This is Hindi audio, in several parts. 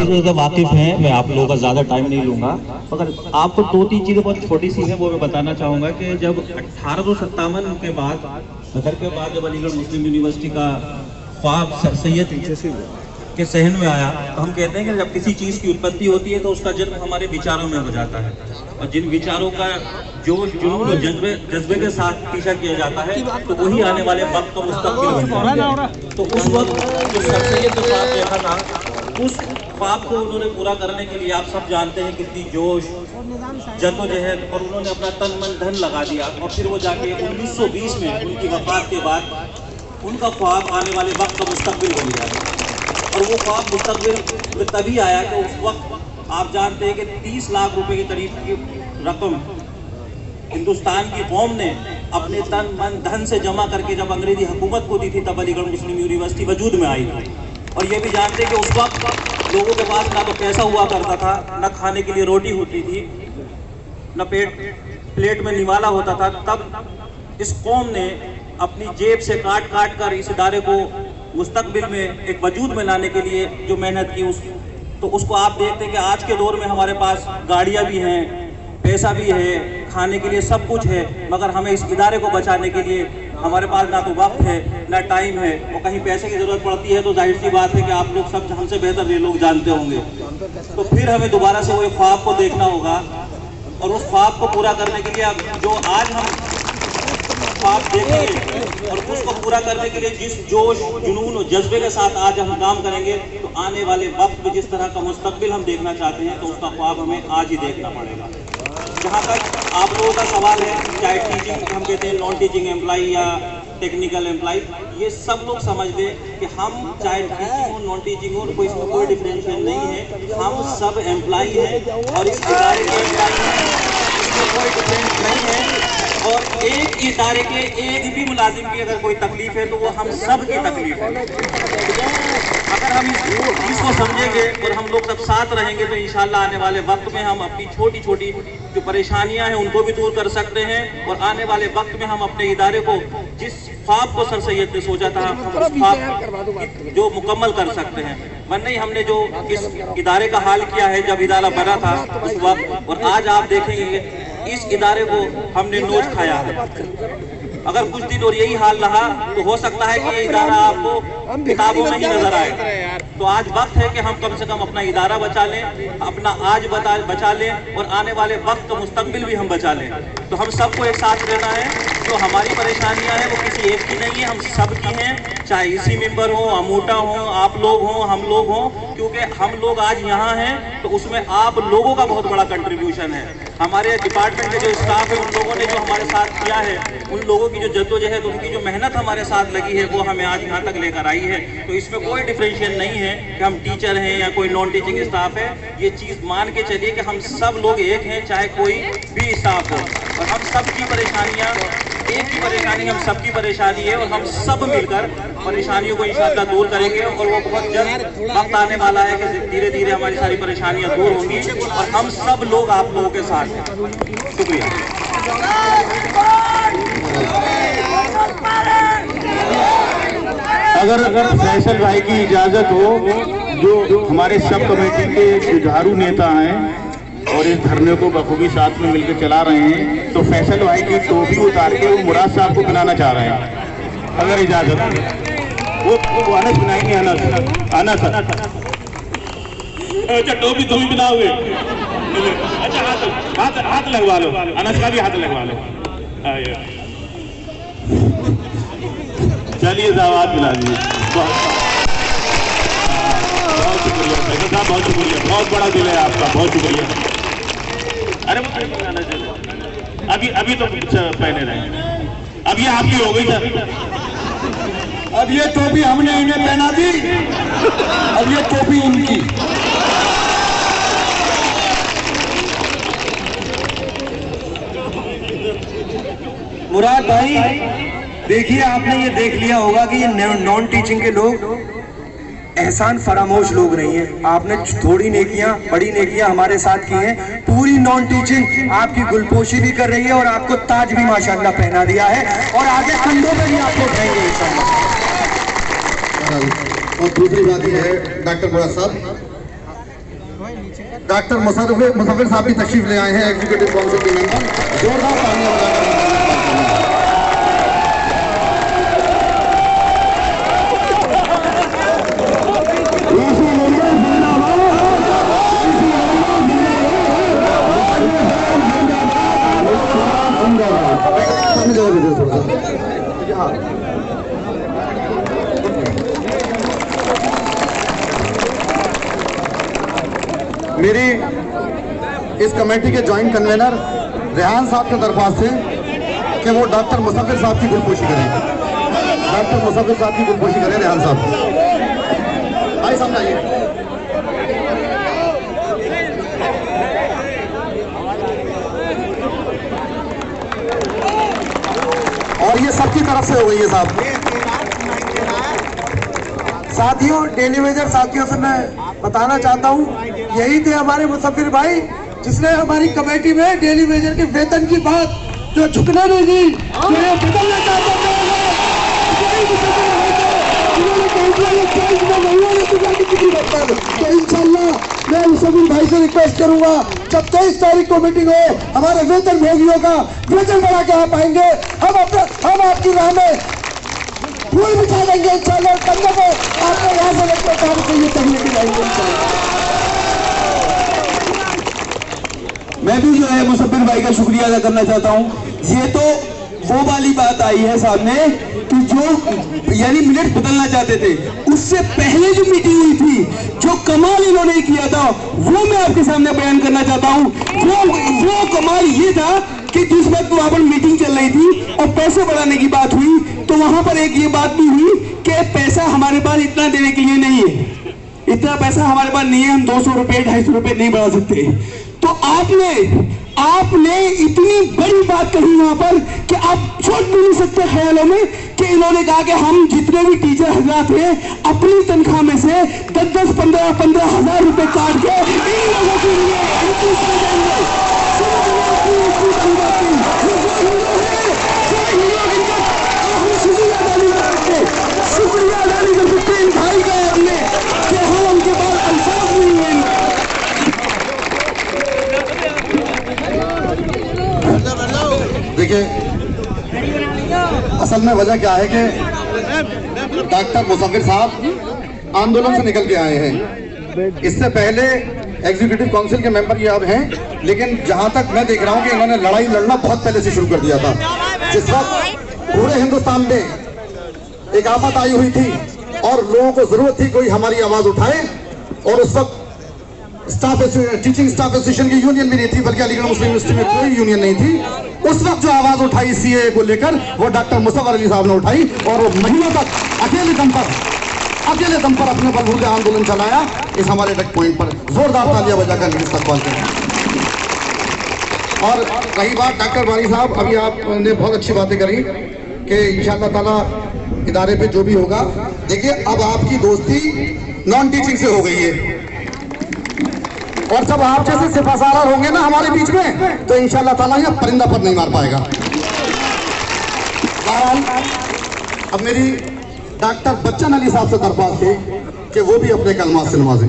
अच्छी तरह से वाकिफ हैं, मैं आप लोगों का ज़्यादा टाइम नहीं लूँगा, मगर आपको 2-3 चीज़ें बहुत छोटी सी हैं वो मैं बताना चाहूँगा कि जब 1857 के बाद गदर के बाद जब अलीगढ़ मुस्लिम यूनिवर्सिटी का ख्वाब सर सैयद के सहन में आया, तो हम कहते हैं कि जब किसी चीज़ की उत्पत्ति होती है तो उसका जन्म हमारे विचारों में हो जाता है, और जिन विचारों का जोश जुनून और जज्बे के साथ पीछा किया जाता है तो वही आने वाले वक्त का मुस्तकबिल बन जाता है। तो उस वक्त जो सर सैयद के साथ देखा था, उस ख्वाब को उन्होंने पूरा करने के लिए आप सब जानते हैं कितनी जोश जद्दोजहद, और उन्होंने अपना तन मन धन लगा दिया, और फिर वो जाके 1920 में उनकी वफात के बाद उनका ख्वाब आने वाले वक्त का मुस्तकबिल बन गया। और वो ख्वाब मुस्तकबिल में तभी आया कि उस वक्त आप जानते हैं कि 30 लाख रुपए के करीब की रकम हिंदुस्तान की कौम ने अपने तन मन धन से जमा करके जब अंग्रेजी हुकूमत को दी थी, तब अलीगढ़ मुस्लिम यूनिवर्सिटी वजूद में आई थी। और ये भी जानते हैं कि उस वक्त लोगों के पास ना तो पैसा हुआ करता था, न खाने के लिए रोटी होती थी, न प्लेट में निवाला होता था। तब इस कौम ने अपनी जेब से काट काट कर इस इदारे को मुस्तकबिल में एक वजूद में लाने के लिए जो मेहनत की, तो उसको आप देखते हैं कि आज के दौर में हमारे पास गाड़ियाँ भी हैं, पैसा भी है, खाने के लिए सब कुछ है, मगर हमें इस इदारे को बचाने के लिए हमारे पास ना तो वक्त है ना टाइम है, और कहीं पैसे की ज़रूरत पड़ती है तो जाहिर सी बात है कि आप लोग सब हमसे बेहतर ये लोग जानते होंगे। तो फिर हमें दोबारा से वो ख्वाब को देखना होगा, और उस ख्वाब को पूरा करने के लिए अब जो आज हम ख्वाब देखेंगे और उसको पूरा करने के लिए जिस जोश जुनून और जज्बे के साथ आज हम काम करेंगे, तो आने वाले वक्त में जिस तरह का मुस्तकबिल हम देखना चाहते हैं तो उसका ख्वाब हमें आज ही देखना पड़ेगा। जहाँ तक आप लोगों का सवाल है, चाहे टीचिंग हम कहते हैं, नॉन टीचिंग एम्प्लॉई या टेक्निकल एम्प्लॉई, ये सब लोग समझ लें कि हम चाहे टीचिंग हो नॉन टीचिंग हो, कोई इसमें कोई डिफरेंशिएशन नहीं है, हम सब एम्प्लॉई हैं और इस इदारे के एम्प्लॉई हैं, इसमें कोई डिफरेंस नहीं है। और एक इदारे के एक भी मुलाजिम की अगर कोई तकलीफ है तो वो हम सब की तकलीफ है। अगर हम इस चीज़ को समझेंगे और हम लोग सब साथ रहेंगे तो इंशाल्लाह आने वाले वक्त में हम अपनी छोटी छोटी जो परेशानियां हैं उनको भी दूर कर सकते हैं, और आने वाले वक्त में हम अपने इदारे को जिस ख्वाब को सर सैयद ने सोचा था उस ख्वाब जो मुकम्मल कर सकते हैं। वरना ही हमने जो इस इदारे का हाल किया है जब इदारा बना था उस वक्त, और आज आप देखेंगे इस इदारे को हमने नोच खाया है। अगर कुछ दिन और यही हाल रहा तो हो सकता है कि ये इदारा आपको किताबों में ही नजर आए। तो आज वक्त है कि हम कम से कम अपना इदारा बचा लें, अपना आज बचा लें, और आने वाले वक्त का मुस्तकबिल भी हम बचा लें। तो हम सबको एक साथ रहना है। जो हमारी परेशानियां हैं वो किसी एक की नहीं है, हम सब की हैं, चाहे इसी मेंबर हो, अमूटा हो, आप लोग हो, हम लोग हों, क्योंकि हम लोग आज यहाँ हैं तो उसमें आप लोगों का बहुत बड़ा कंट्रीब्यूशन है। हमारे डिपार्टमेंट के जो स्टाफ है उन लोगों ने जो हमारे साथ किया है, उन लोगों की जो जद्दोजहद, उनकी जो मेहनत हमारे साथ लगी है वो हमें आज यहाँ तक लेकर आई है। तो इसमें कोई डिफरेंशिएशन नहीं है कि हम टीचर हैं या कोई नॉन टीचिंग स्टाफ है। ये चीज़ मान के चलिए कि हम सब लोग एक हैं, चाहे कोई भी स्टाफ हो, और हम सब की परेशानियाँ एक ही परेशानी, हम सबकी परेशानी है, और हम सब मिलकर परेशानियों को इंशाअल्लाह दूर करेंगे। और वो बहुत जल्द वक्त आने वाला है कि धीरे धीरे हमारी सारी परेशानियां दूर होंगी और हम सब लोग आप लोगों के साथ हैं। शुक्रिया। अगर फैसल भाई की इजाजत हो, जो हमारे सब कमेटी के जुझारू नेता हैं और इस धरने को बखूबी साथ में मिलकर चला रहे हैं, तो फैसल भाई की टोपी उतार के वो मुराद साहब को बनाना चाह रहे हैं, अगर इजाजत हो। वो अनस बनाएंगे, अनस अच्छा टोपी तुम ही बनाओगे? अच्छा हाथ लगवा लो, अनस का भी हाथ लगवा लो। चलिए दावत मिला दीजिए। बहुत शुक्रिया फैसल साहब, बहुत शुक्रिया, बहुत बड़ा दिल है आपका, बहुत शुक्रिया। अरे अभी तो पहने रहे, अब ये आपकी हो गई सर। अब ये टोपी हमने इन्हें पहना दी, अब ये टोपी इनकी। मुराद भाई देखिए, आपने ये देख लिया होगा कि ये नॉन टीचिंग के लोग एहसान फरामोश लोग नहीं है। आपने थोड़ी नेकियां, बड़ी नेकियां हमारे साथ की हैं। पूरी नॉन टीचिंग आपकी गुलपोशी भी कर रही है और आपको ताज भी माशाल्लाह पहना दिया है, और आगे कंधों पे भी आपको उठाएंगे इंशाल्लाह। और दूसरी बात यह है डॉक्टर मुराद साहब डॉक्टर मुसफ़िर साहब भी तशरीफ ले आए हैं, एग्जीक्यूटिव काउंसिल के मेंबर। जोरदार तालियां बजाकर मेरी इस कमेटी के जॉइंट कन्वीनर रेहान साहब की दरख्वास्त है कि वो डॉक्टर मुसफ़िर साहब की गुलपोशी करें। डॉक्टर मुसफ़िर साहब की गुलपोशी करें। रेहान साहब भाई सामने आइए। और ये सबकी तरफ से हो गई है साहब। साथियों, टेलीविजन साथियों से मैं बताना चाहता हूँ, यही थे हमारे मुसफ़िर भाई जिसने हमारी कमेटी में टेलीविजन के वेतन की बात जो झुकने नहीं दी, जो ये बदलना चाहते तो इंशाल्लाह मैं मुसफ़िर भाई से रिक्वेस्ट करूंगा, जब 23 तारीख को मीटिंग हो, हमारे वेतन भोगियों का वेतन बढ़ा के आप आएंगे, हम आपकी राह में फूल बिछा देंगे इंशाल्लाह। कंधों पे आपको यहाँ से लगता काम चाहिए तभी लेके जाएंगे इंशाल्लाह। मैं भी जो है मुसफ़िर भाई का शुक्रिया अदा करना चाहता हूँ। ये तो वो वाली बात आई है सामने कि जो यानी मिनट बदलना चाहते थे, उससे पहले जो मीटिंग हुई थी, जो कमाल इन्होंने किया था वो मैं आपके सामने बयान करना चाहता हूँ। वो कमाल ये था कि जिस वक्त वहां पर मीटिंग चल रही थी और पैसे बढ़ाने की बात हुई, तो वहां पर एक ये बात भी हुई कि पैसा हमारे पास इतना देने के लिए नहीं है, इतना पैसा हमारे पास नहीं है, हम 200 रुपए 250 रुपए नहीं बढ़ा सकते। तो आपने इतनी बड़ी बात कही वहां पर कि आप सोच भी नहीं सकते ख्यालों में कि इन्होंने कहा कि हम जितने भी टीचर हजरात हैं अपनी तनख्वाह में से 10-10, 15-15 हजार रुपए काट के इन लोगों के लिए शुक्रिया अदा नहीं कर सकते इन भाई का हमने कि हम उनके बाद अल्फाज नहीं हुए। देखिए, असल में वजह क्या है कि डॉक्टर मुसफ़िर साहब आंदोलन से निकल के आए हैं। इससे पहले एग्जीक्यूटिव काउंसिल के मेंबर ये अब हैं, लेकिन जहां तक मैं देख रहा हूं कि इन्होंने लड़ाई लड़ना बहुत पहले से शुरू कर दिया था। जिस वक्त पूरे हिंदुस्तान में एक आफत आई हुई थी और लोगों को जरूरत थी कोई हमारी आवाज उठाए, और उस वक्त टीचिंग स्टाफ एसोसिएशन की यूनियन भी नहीं थी, बल्कि अलीगढ़ मुस्लिम यूनिवर्सिटी में कोई यूनियन नहीं थी। उस वक्त जो आवाज उठाई सीए को लेकर वो डॉक्टर मुसफ़िर अली साहब ने उठाई, और वो महीनों तक अकेले दम पर अपने बलबूते आंदोलन चलाया इस हमारे टच पॉइंट पर। जोरदार तालियां बजाकर इस्तकबाल करें। और रही बात डॉक्टर वानी साहब, अभी आपने बहुत अच्छी बातें करी कि इंशाअल्लाह ताला इदारे पे जो भी होगा, देखिए अब आपकी दोस्ती नॉन टीचिंग से हो गई है, और जब आप जैसे सिफासारार होंगे ना हमारे बीच में, तो इंशाअल्लाह ताला यहाँ परिंदा पर नहीं मार पाएगा। बहरहाल अब मेरी डॉक्टर बच्चन अली साहब से दरख्वास्त है कि वो भी अपने कलमात से नवाजें।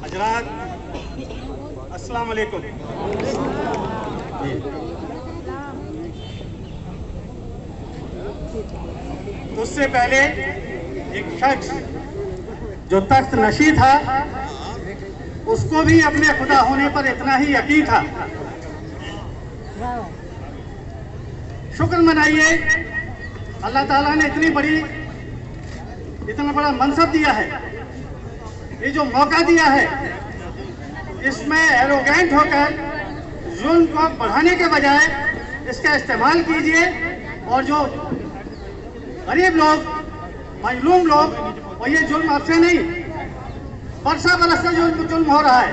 हजरात, अस्सलाम वालेकुम। तो उससे पहले एक शख्स जो तख्त नशी था, उसको भी अपने खुदा होने पर इतना ही यकीन था। शुक्र मनाइए, अल्लाह ताला ने इतना बड़ा मनसब दिया है, ये जो मौका दिया है, इसमें एरोगेंट होकर जुल्म को बढ़ाने के बजाय इसका इस्तेमाल कीजिए, और जो गरीब लोग, मजलूम लोग, और ये जुल्म आपसे नहीं, बरस से जुल्म हो रहा है।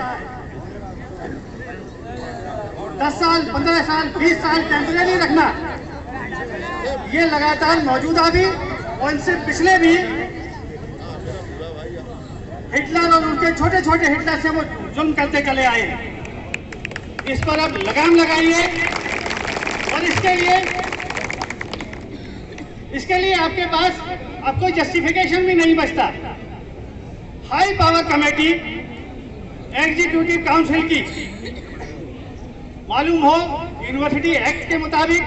10 साल, 15 साल, 20 साल टेम्परेरी रखना, ये लगातार मौजूदा भी और इनसे पिछले भी हिटलर और उनके छोटे छोटे हिटलर से वो जुल्म करते चले आए हैं। इस पर अब लगाम लगाइए, और इसके लिए इसके लिए आपके पास अब कोई जस्टिफिकेशन भी नहीं बचता। High power committee executive council की, मालूम हो यूनिवर्सिटी एक्ट के मुताबिक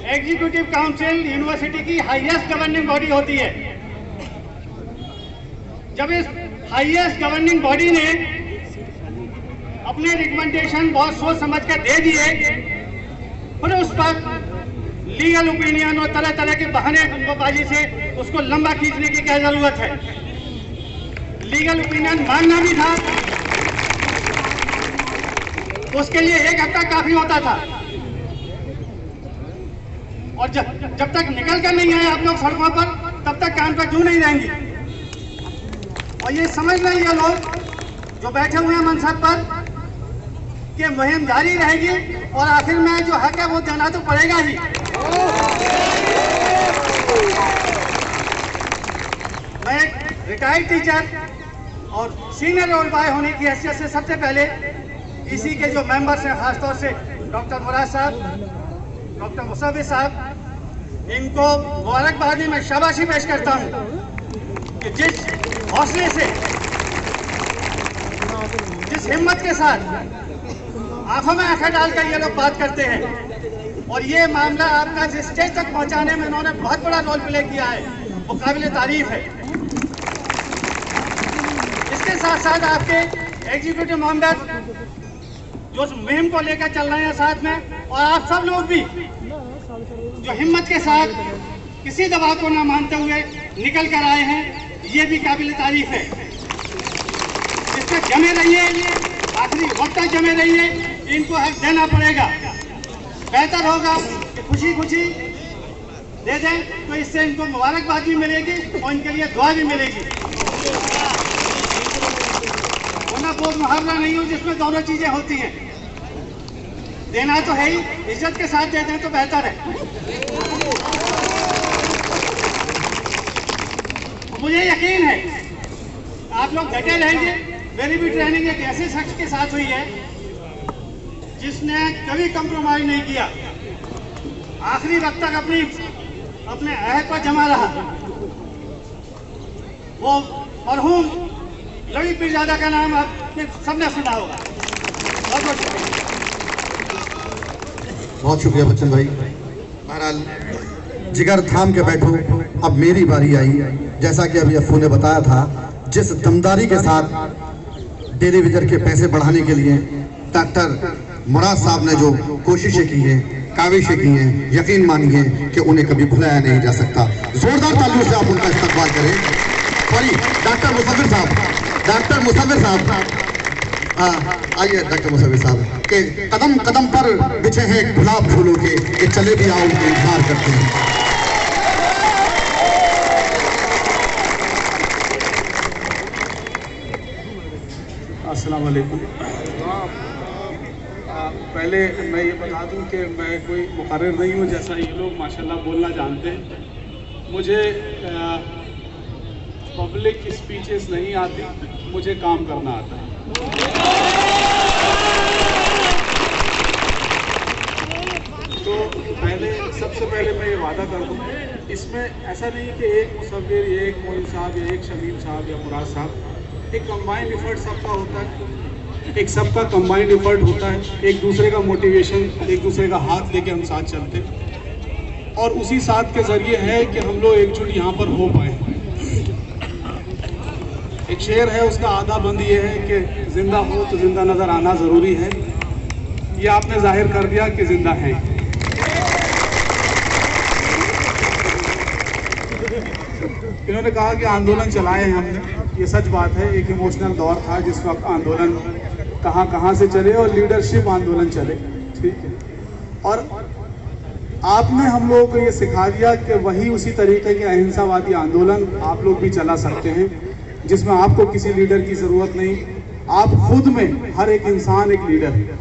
एग्जीक्यूटिव काउंसिल यूनिवर्सिटी की हाईएस्ट गवर्निंग बॉडी होती है। जब इस हाईएस्ट गवर्निंग बॉडी ने अपने रिकमेंडेशन बहुत सोच समझ कर दे दिए, फिर उस पर लीगल ओपिनियन और तरह तरह के बहानेबाजी से उसको लंबा खींचने की क्या जरूरत है। लीगल ओपिनियन मांगना भी था, उसके लिए 1 हफ्ता काफी होता था, और जब तक निकल कर नहीं आए आप लोग सड़कों पर, तब तक कान पर जू नहीं रहेंगी। और ये समझ रहे ये लोग जो बैठे हुए हैं मनसब पर कि मुहिम जारी रहेगी और आखिर में जो हक है वो देना तो पड़ेगा ही। मैं एक रिटायर्ड टीचर और सीनियर रोल बॉय होने की हैसियत से सबसे पहले इसी के जो मेंबर्स हैं, खासतौर से डॉक्टर मुराद साहब, डॉक्टर मुसव्विर साहब, इनको मुबारकबादी में शाबाशी पेश करता हूं कि जिस हौसले से, जिस हिम्मत के साथ आंखों में आंखें डालकर ये लोग बात करते हैं, और ये मामला आपका जिस स्टेज तक पहुंचाने में इन्होंने बहुत बड़ा रोल प्ले किया है, वो काबिल तारीफ है। इसके साथ साथ आपके एग्जीक्यूटिव मेंबर जो मुहिम को लेकर चल रहे हैं साथ में, और आप सब लोग भी जो हिम्मत के साथ किसी दबाव को न मानते हुए निकल कर आए हैं, ये भी काबिल तारीफ है। इस पर जमे रहिए, आखिरी वक्त तक जमे रहिए, इनको हक देना पड़ेगा। बेहतर होगा कि खुशी खुशी दे दें, तो इससे इनको मुबारकबाद भी मिलेगी और इनके लिए दुआ भी मिलेगी। वरना वो मुहावरा नहीं हो जिसमें दोनों चीजें होती हैं। देना तो है ही, इज्जत के साथ दे दें तो बेहतर है। मुझे यकीन है आप लोग डटे रहेंगे। मेरी भी ट्रेनिंग एक ऐसे शख्स के साथ हुई है जिसने कभी कम्प्रोमाइज नहीं किया, आखिरी वक्त तक अपने अहद पर जमा रहा। वो मरहूम लवी पीरजादा का नाम आपने सबने सुना होगा। बहुत बहुत शुक्रिया। बहुत शुक्रिया बच्चन भाई। बहरहाल जिगर थाम के बैठो, अब मेरी बारी आई। जैसा कि अभी अफ्फू ने बताया था, जिस दमदारी के साथ डेली वेजर के पैसे बढ़ाने के लिए डॉक्टर मुराद साहब ने जो कोशिशें की हैं, काविशें की हैं, यकीन मानिए कि उन्हें कभी भुलाया नहीं जा सकता। जोरदार तालियों से आप उनका इस्तकबाल करें। सॉरी, डॉक्टर मुसव्विर साहब, डॉक्टर मुसव्विर साहब, आइए डॉक्टर मुसव्विर साहब के कदम कदम पर बिछे हैं गुलाब फूलों के, चले भी आओ उनका इंतजार करते हैं। अस्सलाम वालेकुम। पहले मैं ये बता दूं कि मैं कोई मुकर्रर नहीं हूँ, जैसा ये लोग माशाल्लाह बोलना जानते हैं। मुझे पब्लिक स्पीचेस नहीं आती, मुझे काम करना आता है। तो सबसे पहले मैं ये वादा कर दूं, इसमें ऐसा नहीं कि एक मुसव्विर, एक मोइन साहब या एक शमीम साहब या मुराद साहब, एक कंबाइंड एफर्ट सबका होता है, एक सबका कंबाइंड एफर्ट होता है। एक दूसरे का मोटिवेशन, एक दूसरे का हाथ लेके हम साथ चलते हैं, और उसी साथ के जरिए है कि हम लोग एकजुट यहाँ पर हो पाए। एक शेर है, उसका आधा बंद ये है कि जिंदा हो तो जिंदा नजर आना जरूरी है। ये आपने जाहिर कर दिया कि जिंदा है। इन्होंने कहा कि आंदोलन चलाए हैं हमने, ये सच बात है। एक इमोशनल दौर था जिस वक्त आंदोलन कहाँ से चले और लीडरशिप आंदोलन चले, ठीक है। और आपने हम लोगों को ये सिखा दिया कि वही उसी तरीके के अहिंसावादी आंदोलन आप लोग भी चला सकते हैं, जिसमें आपको किसी लीडर की ज़रूरत नहीं, आप खुद में हर एक इंसान एक लीडर है।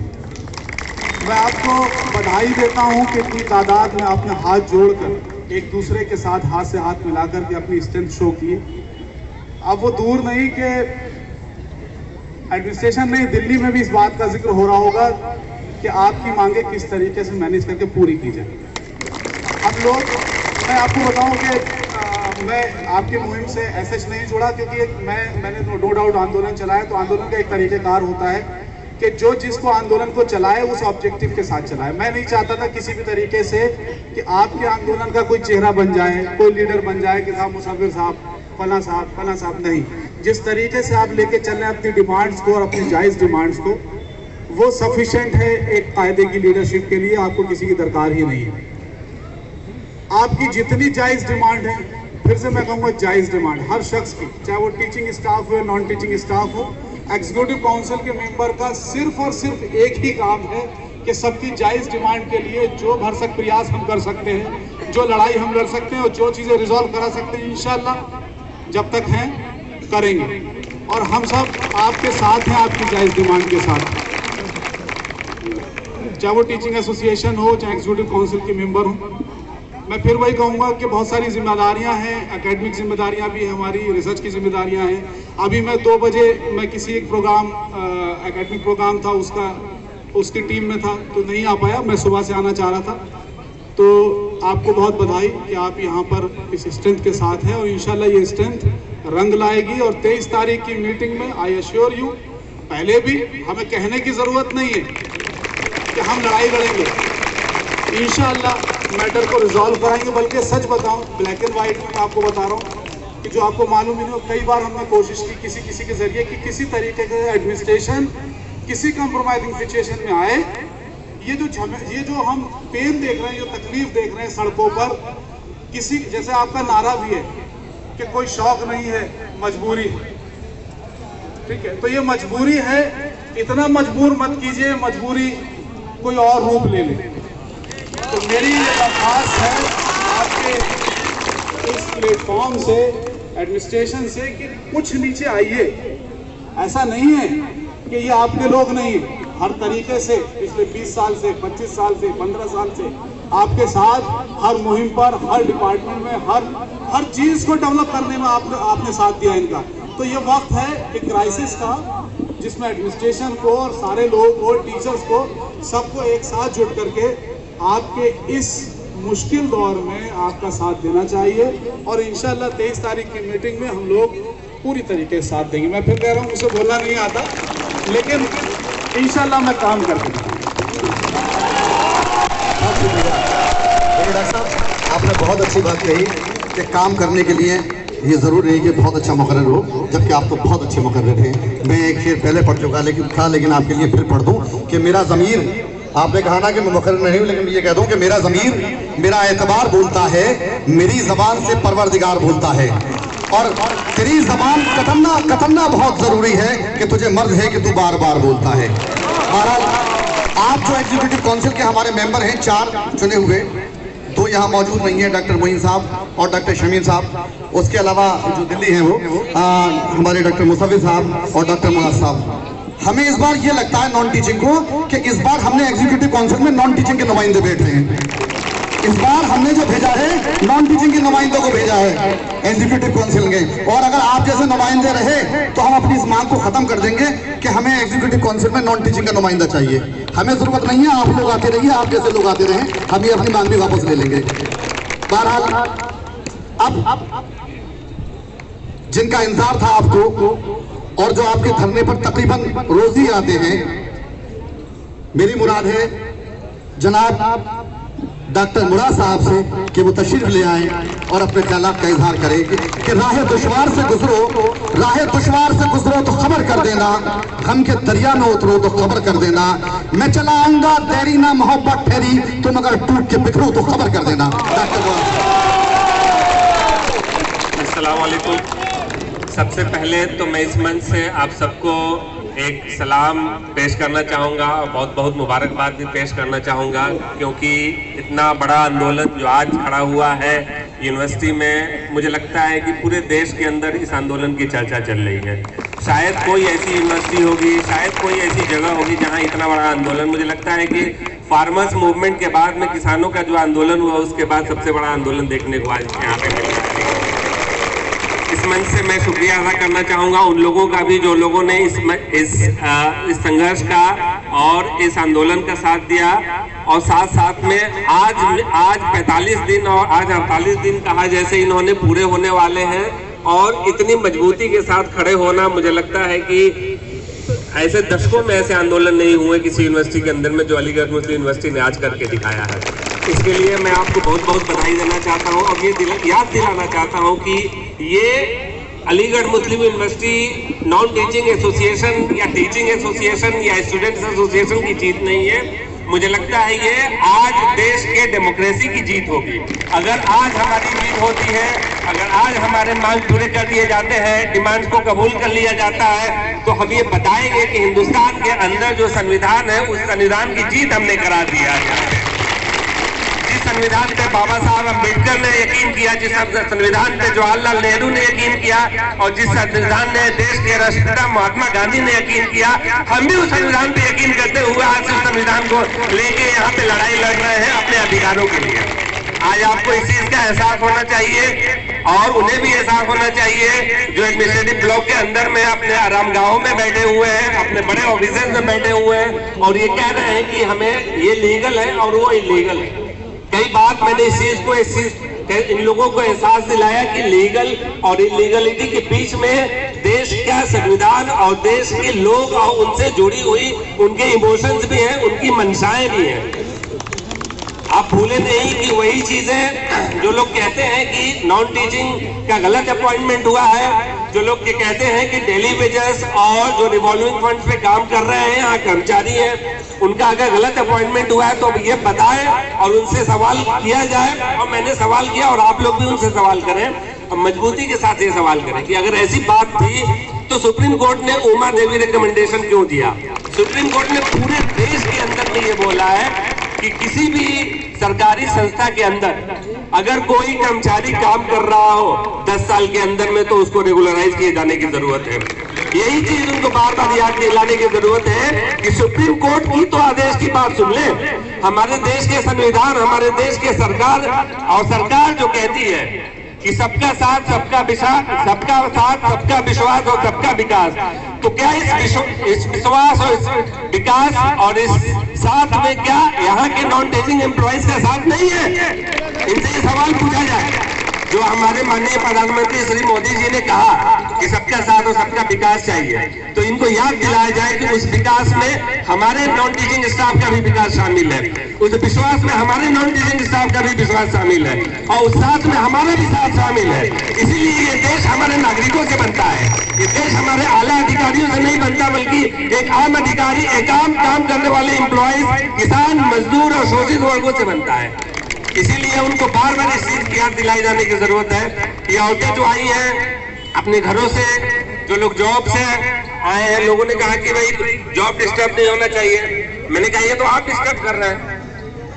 मैं आपको बधाई देता हूं कि इतनी तादाद में आपने हाथ जोड़कर एक दूसरे के साथ हाथ से हाथ मिलाकर के अपनी स्ट्रेंथ शो की। अब वो दूर नहीं कि एडमिनिस्ट्रेशन नहीं, दिल्ली में भी इस बात का जिक्र हो रहा होगा कि आपकी मांगे किस तरीके से मैनेज करके पूरी की जाए। हम लोग मैं आपको बताऊं कि मैं आपकी मुहिम से ऐसे नहीं जुड़ा, क्योंकि मैंने नो डाउट आंदोलन चलाया, तो आंदोलन का एक तरीक़ेकार होता है कि जो जिसको आंदोलन को चलाए उस ऑब्जेक्टिव के साथ चलाए। मैं नहीं चाहता था किसी भी तरीके से कि आपके आंदोलन का कोई चेहरा बन जाए, कोई लीडर बन जाए कि साहब मुसव्विर साहब, फला साहब, नहीं। जिस तरीके से आप लेके चल रहे हैं अपनी डिमांड्स को और अपनी जायज़ डिमांड्स को, वो सफिशेंट है एक कायदे की लीडरशिप के लिए। आपको किसी की दरकार ही नहीं है। आपकी जितनी जायज़ डिमांड है, फिर से मैं कहूँगा जायज़ डिमांड हर शख्स की, चाहे वो टीचिंग स्टाफ हो या नॉन टीचिंग स्टाफ हो, एग्जीक्यूटिव काउंसिल के मेंबर का सिर्फ और सिर्फ एक ही काम है कि सबकी जायज़ डिमांड के लिए जो भरसक प्रयास हम कर सकते हैं, जो लड़ाई हम लड़ सकते हैं और जो चीज़ें रिजॉल्व करा सकते हैं, इंशाल्लाह जब तक हैं करेंगे। और हम सब आपके साथ हैं, आपकी जायज़ डिमांड के साथ, चाहे वो टीचिंग एसोसिएशन हो, चाहे एग्जीक्यूटिव काउंसिल के मेंबर हो। मैं फिर वही कहूँगा कि बहुत सारी जिम्मेदारियां हैं, एकेडमिक जिम्मेदारियां भी हमारी, रिसर्च की जिम्मेदारियां हैं। अभी मैं 2 बजे मैं किसी एक प्रोग्राम, एकेडमिक प्रोग्राम था, उसकी टीम में था, तो नहीं आ पाया। मैं सुबह से आना चाह रहा था। तो आपको बहुत बधाई कि आप यहाँ पर इस स्ट्रेंथ के साथ हैं, और इंशाल्लाह ये स्ट्रेंथ रंग लाएगी। और 23 तारीख की मीटिंग में आई एश्योर यू, पहले भी हमें कहने की ज़रूरत नहीं है कि हम लड़ाई लड़ेंगे, इंशाल्लाह मैटर को रिजॉल्व कराएंगे। बल्कि सच बताऊं, ब्लैक एंड वाइट में आपको बता रहा हूं कि जो आपको मालूम ही नहीं हो, कई बार हमने कोशिश की किसी के जरिए कि किसी तरीके के एडमिनिस्ट्रेशन किसी कंप्रोमाइजिंग सिचुएशन में आए। ये जो हम पेन देख रहे हैं, जो तकलीफ देख रहे हैं सड़कों पर, किसी जैसे आपका नारा भी है कि कोई शौक नहीं है, मजबूरी है, ठीक है? तो ये मजबूरी है, इतना मजबूर मत कीजिए मजबूरी कोई और रूप ले ले। तो मेरी ये दरख्वास्त है आपके इस प्लेटफॉर्म से, एडमिनिस्ट्रेशन से, कि कुछ नीचे आइए। ऐसा नहीं है कि ये आपके लोग नहीं, हर तरीके से पिछले 20 साल से, 25 साल से, 15 साल से आपके साथ हर मुहिम पर, हर डिपार्टमेंट में, हर चीज़ को डेवलप करने में आपने साथ दिया इनका। तो ये वक्त है एक क्राइसिस का, जिसमें एडमिनिस्ट्रेशन को और सारे लोग और टीचर्स को, सबको एक साथ जुट करके आपके इस मुश्किल दौर में आपका साथ देना चाहिए। और इंशाल्लाह 23 तारीख की मीटिंग में हम लोग पूरी तरीके से साथ देंगे। मैं फिर कह रहा हूँ, मुझे बोलना नहीं आता, लेकिन इंशाल्लाह मैं काम करके डॉक्टर साहब, आपने बहुत अच्छी बात कही कि काम करने के लिए ये ज़रूरी नहीं कि बहुत अच्छा मुकर्रर हो, जबकि आप तो बहुत अच्छे मुकर्रर हैं। मैं एक शेर पहले पढ़ चुका लेकिन आपके लिए फिर पढ़ दूँ कि मेरा ज़मीर, आपने कहा ना कि मैं मुकर्रर नहीं हूँ, लेकिन मैं ये कह दूँ कि मेरा ज़मीर, मेरा एतबार बोलता है, मेरी ज़बान से परवरदिगार बोलता है, और तेरी ज़बान कतरना बहुत ज़रूरी है कि तुझे मर्द है कि तू बार बार बोलता है। बहरहाल आप जो एग्जीक्यूटिव काउंसिल के हमारे मेंबर हैं, 4 चुने हुए, 2 यहाँ मौजूद नहीं है, डॉक्टर मोइन साहब और डॉक्टर शमीन साहब। उसके अलावा जो दिल्ली हैं वो हमारे डॉक्टर मुसव्विर साहब और डॉक्टर मुराद साहब। हमें इस बार ये लगता है नॉन टीचिंग को कि इस बार हमने एग्जीक्यूटिव काउंसिल में नॉन टीचिंग के नुमाइंदे बैठे हैं। इस बार हमने जो भेजा है, नॉन टीचिंग के नुमाइंदों को भेजा है एग्जीक्यूटिव काउंसिल में। और अगर आप जैसे नुमाइंदे रहे तो हम अपनी इस मांग को खत्म कर देंगे कि हमें एग्जीक्यूटिव काउंसिल में नॉन टीचिंग का नुमाइंदा चाहिए। हमें जरूरत नहीं है, आप लोग आते रहिए, आप जैसे लोग आते रहे, हम ये अपनी मांग भी वापस ले लेंगे। बहरहाल अब जिनका इंतजार था आपको, और जो आपके धरने पर तकरीबन रोज ही आते हैं, मेरी मुराद है जनाब डॉक्टर मुराद साहब से कि वो तशरीफ ले आए और अपने ख्यालात का इजहार करें कि राह दुश्वार से गुजरो तो खबर कर देना, गम के दरिया में उतरो तो खबर कर देना, मैं चला आऊंगा तेरी ना मोहब्बत ठहरी, तुम अगर टूट के बिखरो तो खबर कर देना। डॉक्टर मुराद, अस्सलाम वालेकुम। सबसे पहले तो मैं इस मंच से आप सबको एक सलाम पेश करना चाहूँगा और बहुत बहुत मुबारकबाद भी पेश करना चाहूँगा, क्योंकि इतना बड़ा आंदोलन जो आज खड़ा हुआ है यूनिवर्सिटी में, मुझे लगता है कि पूरे देश के अंदर इस आंदोलन की चर्चा चल रही है। शायद कोई ऐसी यूनिवर्सिटी होगी, शायद कोई ऐसी जगह होगी जहाँ इतना बड़ा आंदोलन, मुझे लगता है कि फार्मर्स मूवमेंट के बाद में किसानों का जो आंदोलन हुआ, उसके बाद सबसे बड़ा आंदोलन देखने को आज यहाँ पे मिल रहा है। इस मंच से मैं शुक्रिया अदा करना चाहूँगा उन लोगों का भी जो लोगों ने इस संघर्ष का और इस आंदोलन का साथ दिया, और साथ साथ में आज 45 दिन और आज 48 दिन कहा जैसे इन्होंने पूरे होने वाले हैं, और इतनी मजबूती के साथ खड़े होना, मुझे लगता है कि ऐसे दशकों में ऐसे आंदोलन नहीं हुए किसी यूनिवर्सिटी के अंदर में जो अलीगढ़ मुस्लिम यूनिवर्सिटी ने आज करके दिखाया है। इसके लिए मैं आपको बहुत बहुत बधाई देना चाहता हूँ, और ये याद दिलाना चाहता हूँ कि ये अलीगढ़ मुस्लिम यूनिवर्सिटी नॉन टीचिंग एसोसिएशन या टीचिंग एसोसिएशन या स्टूडेंट्स एसोसिएशन की जीत नहीं है। मुझे लगता है ये आज देश के डेमोक्रेसी की जीत होगी। अगर आज हमारी जीत होती है, अगर आज हमारे मांग पूरे कर दिए जाते हैं, डिमांड्स को कबूल कर लिया जाता है, तो हम ये बताएंगे कि हिंदुस्तान के अंदर जो संविधान है उस संविधान की जीत हमने करा दिया है। जिस संविधान पे बाबा साहब अम्बेडकर ने यकीन किया, जिस संविधान पे जवाहरलाल नेहरू ने यकीन किया, और जिस संविधान ने देश के राष्ट्रपिता महात्मा गांधी ने यकीन किया, हम भी उस संविधान पे यकीन करते हुए आज उस संविधान को लेके यहाँ पे लड़ाई लड़ रहे हैं अपने अधिकारों के लिए। आज आपको इस चीज का एहसास होना चाहिए, और उन्हें भी एहसास होना चाहिए जो एडमिनिस्ट्रेटिव ब्लॉक के अंदर में अपने आराम गाहों में बैठे हुए हैं, अपने बड़े ऑफिसर्स में बैठे हुए हैं, और ये कह रहे हैं कि हमें ये लीगल है और वो इलीगल है। कई बार मैंने इन लोगों को एहसास दिलाया कि लीगल और इलीगलिटी के बीच में देश का संविधान और देश के लोग और उनसे जुड़ी हुई उनके इमोशंस भी हैं, उनकी मंशाएं भी हैं। आप भूले नहीं कि वही चीजें जो लोग कहते हैं कि नॉन टीचिंग का गलत अपॉइंटमेंट हुआ है, जो लोग ये कहते हैं कि डेली वेजेस और जो रिवॉल्विंग फंड पे काम कर रहे हैं यहाँ कर्मचारी हैं, उनका अगर गलत अपॉइंटमेंट हुआ है तो ये बताएं और उनसे सवाल किया जाए। और मैंने सवाल किया और आप लोग भी उनसे सवाल करें, और मजबूती के साथ ये सवाल करें कि अगर ऐसी बात थी तो सुप्रीम कोर्ट ने उमा देवी रिकमेंडेशन क्यों दिया? सुप्रीम कोर्ट ने पूरे देश के अंदर में ये बोला है कि किसी भी सरकारी संस्था के अंदर अगर कोई कर्मचारी काम कर रहा हो 10 साल के अंदर में, तो उसको रेगुलराइज किए जाने की जरूरत है। यही चीज उनको बार बार याद दिलाने की जरूरत है कि सुप्रीम कोर्ट की तो आदेश की बात सुन ले। हमारे देश के संविधान, हमारे देश के सरकार, और सरकार जो कहती है कि सबका साथ सबका विश्वास और सबका विकास, तो क्या इस विश्वास और इस विकास और इस साथ में क्या यहाँ के नॉन टीचिंग एम्प्लॉइज का साथ नहीं है? इनसे ये सवाल पूछा जाए। जो हमारे माननीय प्रधानमंत्री श्री मोदी जी ने कहा कि सबका साथ और सबका विकास चाहिए, तो इनको याद दिलाया जाए कि उस विकास में हमारे नॉन टीचिंग स्टाफ का भी विकास शामिल है, उस विश्वास में हमारे नॉन टीचिंग स्टाफ का भी विश्वास शामिल है, और उस साथ में हमारा भी साथ शामिल है। इसीलिए ये देश हमारे नागरिकों से बनता है, ये देश हमारे आला अधिकारियों से नहीं बनता, बल्कि एक आम अधिकारी, एक आम काम करने वाले एम्प्लॉइज, किसान, मजदूर और शोषित वर्गों से बनता है। इसीलिए उनको बार बार इस चीज की याद दिलाई जाने की जरूरत है। ये औरतें जो आई हैं अपने घरों से, जो लोग जॉब से आए हैं, लोगों ने कहा कि भाई जॉब डिस्टर्ब नहीं होना चाहिए। मैंने कहा ये तो आप डिस्टर्ब कर रहे हैं,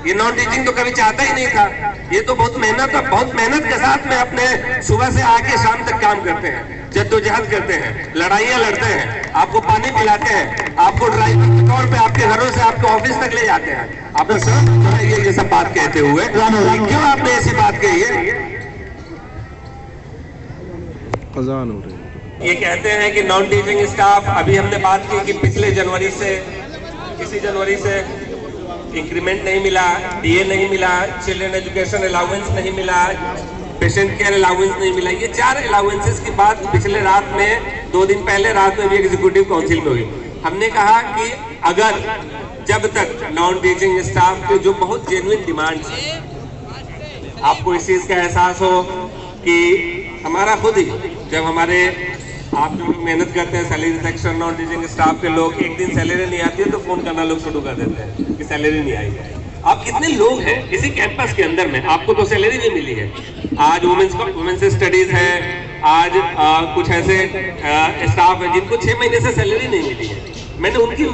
ये नॉन टीचिंग तो कभी चाहता ही नहीं था। ये तो बहुत मेहनत के साथ में अपने सुबह से आके शाम तक काम करते हैं, जद्दोजहद करते हैं, लड़ाइयाँ लड़ते हैं, आपको पानी पिलाते हैं, आपको ड्राइवर के तौर पे आपके घरों से आपको ऑफिस तक ले जाते हैं। आपने शर्म ये सब बात कहते हुए क्यों आपने ऐसी बात कही है? अजान हो रही। ये कहते हैं कि नॉन टीचिंग स्टाफ, अभी हमने बात की कि पिछले जनवरी से, इसी जनवरी से इंक्रीमेंट नहीं मिला, डीए नहीं मिला, चिल्ड्रन एजुकेशन अलाउंस नहीं मिला, पेशेंट केयर अलाउंस नहीं मिला। ये 4 अलाउंसेस की बात पिछले रात में, 2 दिन पहले रात में भी एग्जीक्यूटिव काउंसिल में हुई। हमने कहा कि अगर जब तक नॉन टीचिंग स्टाफ के जो बहुत जेन्युइन डिमांड्स हैं, आपको इस चीज का एहसास हो कि हमारा खुद ही, जब हमारे आप जो मेहनत करते हैं salary section non teaching staff के लोग, एक दिन सैलरी नहीं आती है तो फोन करना लोग शुरू कर देते हैं कि सैलरी नहीं आई। आप कितने लोग हैं इसी कैंपस के अंदर में, आपको तो सैलरी भी मिली है। आज वुमेन्स स्टडीज है, आज कुछ ऐसे स्टाफ है जिनको 6 महीने से सैलरी नहीं मिली है। मैंने उनकी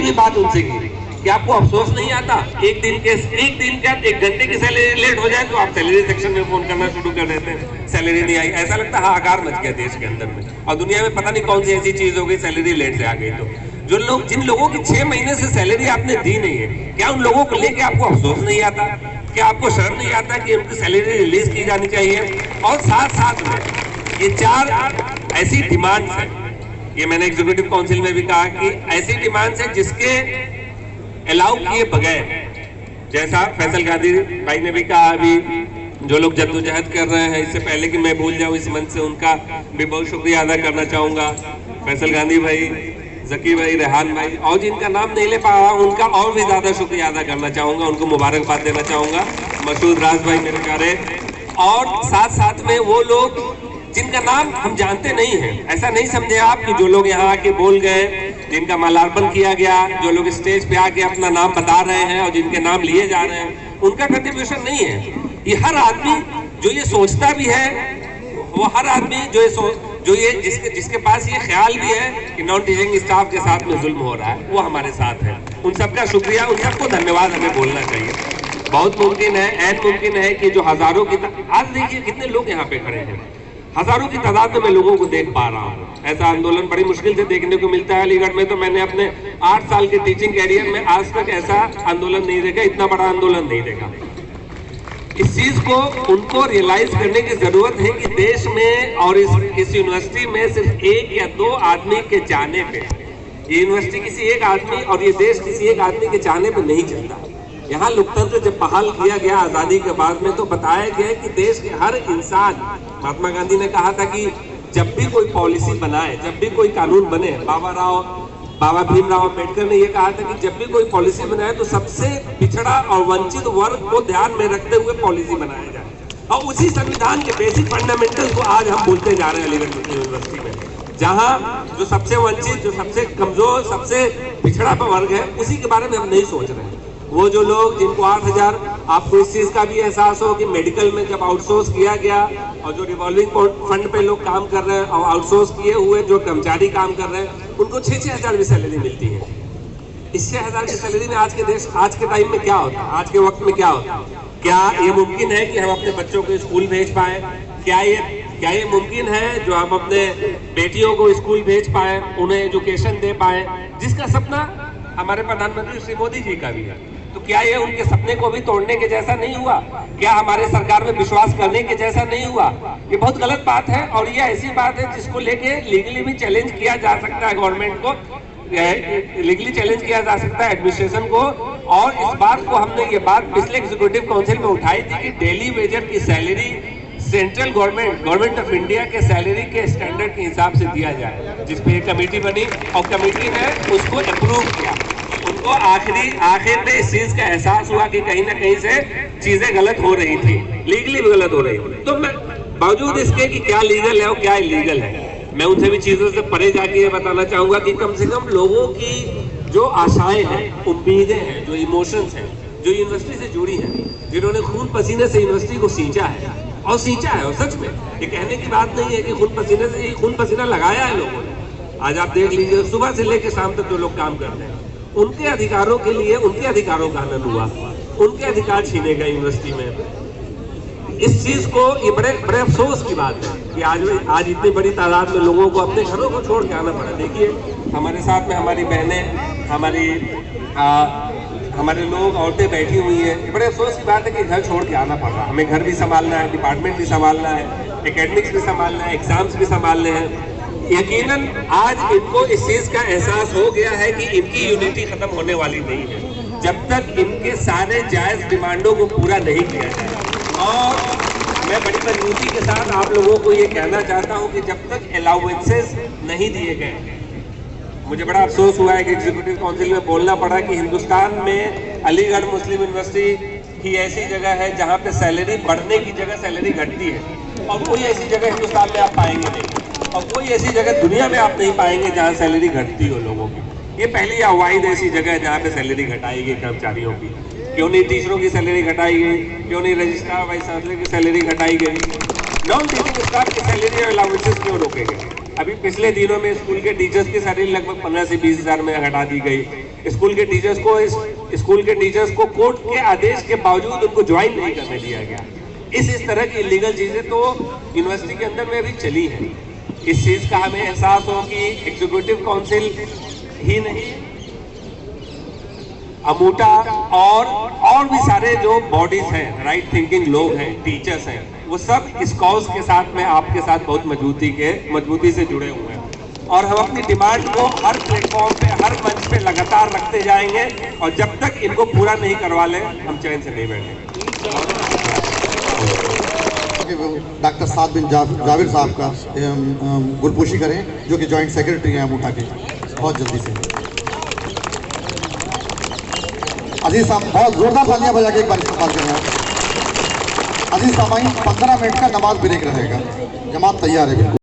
भी बात उनसे की कि आपको अफसोस नहीं आता, एक दिन का 1 घंटे की सैलरी लेट हो जाए तो आप सैलरी सेक्शन में फोन करना शुरू कर देते हैं, सैलरी नहीं आई। ऐसा लगता है हाहाकार मच गया देश के अंदर में, और दुनिया में पता नहीं कौन सी ऐसी चीज हो गई, सैलरी लेट से आ गई। तो जिन लोगों की 6 महीने से सैलरी आपने दी नहीं है, क्या उन लोगों को लेके आपको अफसोस नहीं आता? क्या आपको शर्म नहीं आता कि उनकी सैलरी रिलीज की जानी चाहिए? और साथ साथ में ये 4 ऐसी डिमांड्स हैं, ये मैंने एग्जीक्यूटिव काउंसिल में भी कहा कि ऐसी डिमांड्स हैं जिसके अलाउ किए बगैर, जैसा फैसल गांधी भाई ने भी कहा, अभी जो लोग जद्दोजहद कर रहे हैं, इससे पहले कि मैं भूल जाऊं इस मंच से उनका भी बहुत शुक्रिया अदा करना चाहूंगा। फैसल गांधी भाई, जकी भाई, रेहान भाई, और जिनका नाम नहीं ले पा रहा उनका और भी ज्यादा शुक्रिया अदा करना चाहूंगा, उनको मुबारकबाद देना चाहूंगा। मसूद राज भाई मेरे प्यारे, और साथ साथ में वो लोग जिनका नाम हम जानते नहीं हैं, ऐसा नहीं समझे आप कि जो लोग यहाँ आके बोल गए, जिनका माल्यार्पण किया गया, जो लोग स्टेज पे आके अपना नाम बता रहे हैं और जिनके नाम लिए जा रहे हैं, उनका कंट्रीब्यूशन नहीं है। ये हर आदमी जो ये सोचता भी है, वो हर आदमी जो ये जिसके पास ये ख्याल भी है कि नॉन टीचिंग स्टाफ के साथ में जुल्म हो रहा है, वो हमारे साथ है। उन सबका शुक्रिया, उन सबको धन्यवाद हमें बोलना चाहिए। बहुत मुमकिन है, ऐन मुमकिन है कि जो हजारों की, आज देखिए कितने लोग यहाँ पे खड़े हैं, हजारों की तादाद में मैं लोगों को देख पा रहा हूँ। ऐसा आंदोलन बड़ी मुश्किल से देखने को मिलता है अलीगढ़ में, तो मैंने अपने 8 साल के टीचिंग कैरियर में आज तक ऐसा आंदोलन नहीं देखा, इतना बड़ा आंदोलन नहीं देखा। इस चीज को उनको रियलाइज करने की जरूरत है कि देश में और इस यूनिवर्सिटी में सिर्फ 1 या 2 आदमी के जाने पे, ये यूनिवर्सिटी किसी एक आदमी और ये देश किसी एक आदमी के जाने पे नहीं चलता। यहाँ लोकतंत्र जब बहाल किया गया आजादी के बाद में, तो बताया गया कि देश के हर इंसान, महात्मा गांधी ने कहा था कि जब भी कोई पॉलिसी बनाए, जब भी कोई कानून बने, बाबा भीमराव अम्बेडकर ने यह कहा था कि जब भी कोई पॉलिसी बनाए तो सबसे पिछड़ा और वंचित वर्ग को ध्यान में रखते हुए पॉलिसी बनाया जाए। और उसी संविधान के बेसिक फंडामेंटल को आज हम भूलते जा रहे हैं अलीगढ़ मुस्लिम यूनिवर्सिटी में, जहां जो सबसे वंचित, जो सबसे कमजोर, सबसे पिछड़ा वर्ग है, उसी के बारे में हम नहीं सोच रहे हैं। वो जो लोग जिनको 8,000, आपको इस चीज का भी एहसास हो कि मेडिकल में जब आउटसोर्स किया गया और जो रिवॉल्विंग फंड पे लोग काम कर रहे हैं और आउटसोर्स किए हुए जो कर्मचारी काम कर रहे हैं, उनको 6-6 हज़ार भी सैलरी मिलती है। इस 6 हज़ार की सैलरी में आज के टाइम में क्या होता है, आज के वक्त में क्या होता है? क्या ये मुमकिन है कि हम अपने बच्चों को स्कूल भेज पाए? क्या ये मुमकिन है जो हम अपने बेटियों को स्कूल भेज पाए, उन्हें एजुकेशन दे पाए, जिसका सपना हमारे प्रधानमंत्री श्री मोदी जी का भी है? तो क्या ये उनके सपने को भी तोड़ने के जैसा नहीं हुआ? क्या हमारे सरकार में विश्वास करने के जैसा नहीं हुआ? ये बहुत गलत बात है, और ये ऐसी बात है जिसको लेके लीगली भी चैलेंज किया जा सकता है, गवर्नमेंट को लीगली चैलेंज किया जा सकता है, एडमिनिस्ट्रेशन को। और इस बात को हमने ये बात पिछले एग्जीक्यूटिव काउंसिल में उठाई थी कि डेली वेजर की salary central government of India के सैलरी के स्टैंडर्ड के हिसाब से दिया जाए, जिसपे एक कमेटी बनी और कमेटी ने उसको अप्रूव किया। उनको आखिर में इस चीज का एहसास हुआ कि कहीं ना कहीं से चीजें गलत हो रही थी, लीगली भी गलत हो रही थी। तो मैं बावजूद इसके कि क्या लीगल है और क्या इलीगल है, मैं उन सभी चीजों से परे जाके ये बताना चाहूंगा कि कम से कम लोगों की जो आशाएं हैं, उम्मीदें हैं, जो इमोशंस हैं, जो यूनिवर्सिटी से जुड़ी हैं, जिन्होंने खून पसीने से यूनिवर्सिटी को सींचा है और सच में ये कहने की बात नहीं है कि खून पसीना लगाया है लोगों ने। आज आप देख लीजिए, सुबह से लेकर शाम तक जो लोग काम करते हैं, उनके अधिकारों के लिए, उनके अधिकारों का हनन हुआ, उनके अधिकार छीने गए यूनिवर्सिटी में। इस चीज को, ये बड़े अफसोस की बात है कि आज इतनी बड़ी तादाद में लोगों को अपने घरों को छोड़ के आना पड़ा। देखिए हमारे साथ में हमारी बहनें, हमारे लोग, औरतें बैठी हुई हैं। बड़े अफसोस की बात है कि घर छोड़ के आना पड़ रहा है। हमें घर भी संभालना है, डिपार्टमेंट भी संभालना है, एकेडमिक्स भी संभालना है, एग्जाम्स भी संभालने हैं। यकीनन आज इनको इस चीज का एहसास हो गया है कि इनकी यूनिटी खत्म होने वाली नहीं है जब तक इनके सारे जायज डिमांडों को पूरा नहीं किया जाए। और मैं बड़ी मजबूती के साथ आप लोगों को ये कहना चाहता हूँ कि जब तक अलाउंसेस नहीं दिए गए, मुझे बड़ा अफसोस हुआ है कि एग्जीक्यूटिव काउंसिल में बोलना पड़ा कि हिंदुस्तान में अलीगढ़ मुस्लिम यूनिवर्सिटी ही ऐसी जगह है जहाँ पे सैलरी बढ़ने की जगह सैलरी घटती है, और कोई ऐसी जगह हिंदुस्तान में आप पाएंगे नहीं, और कोई ऐसी जगह दुनिया में आप नहीं पाएंगे जहाँ सैलरी घटती हो लोगों की। ये पहली वाहिद ऐसी जगह है जहाँ पे सैलरी घटाई गई कर्मचारियों की। क्यों नहीं टीचरों की सैलरी घटाई गई? क्यों नहीं रजिस्ट्रार वाइस चांसलर की सैलरी घटाई गई? नॉन टीचिंग स्टाफ की सैलरी और अलाउंसेस क्यों रोके गए? अभी पिछले दिनों में स्कूल के टीचर्स की सैलरी लगभग 15 से 20 हज़ार में घटा दी गई। स्कूल के टीचर्स को कोर्ट के आदेश के बावजूद उनको ज्वाइन नहीं करने दिया गया। इस तरह की इलीगल चीजें तो यूनिवर्सिटी के अंदर में भी चली है। इस चीज का हमें एहसास हो कि एग्जीक्यूटिव काउंसिल ही नहीं, अमूटा और भी सारे जो बॉडीज हैं, राइट थिंकिंग लोग हैं, टीचर्स हैं, वो सब इस कॉज के साथ में आपके साथ बहुत मजबूती से जुड़े हुए हैं और हम अपनी डिमांड को हर प्लेटफॉर्म पे, हर मंच पे लगातार रखते जाएंगे और जब तक इनको पूरा नहीं करवा लें हम चैन से नहीं बैठेंगे। डॉक्टर साद बिन जाविर साहब का गुलपोशी करें, जो कि जॉइंट सेक्रेटरी हैं अमूठा के, बहुत जल्दी से। अजीज साहब बहुत जोरदार तालियां बजा के एक बार इस्तेमाल करें आप। अजीज सामाइन 15 मिनट का नमाज ब्रेक रहेगा, जमात तैयार है बिल्कुल।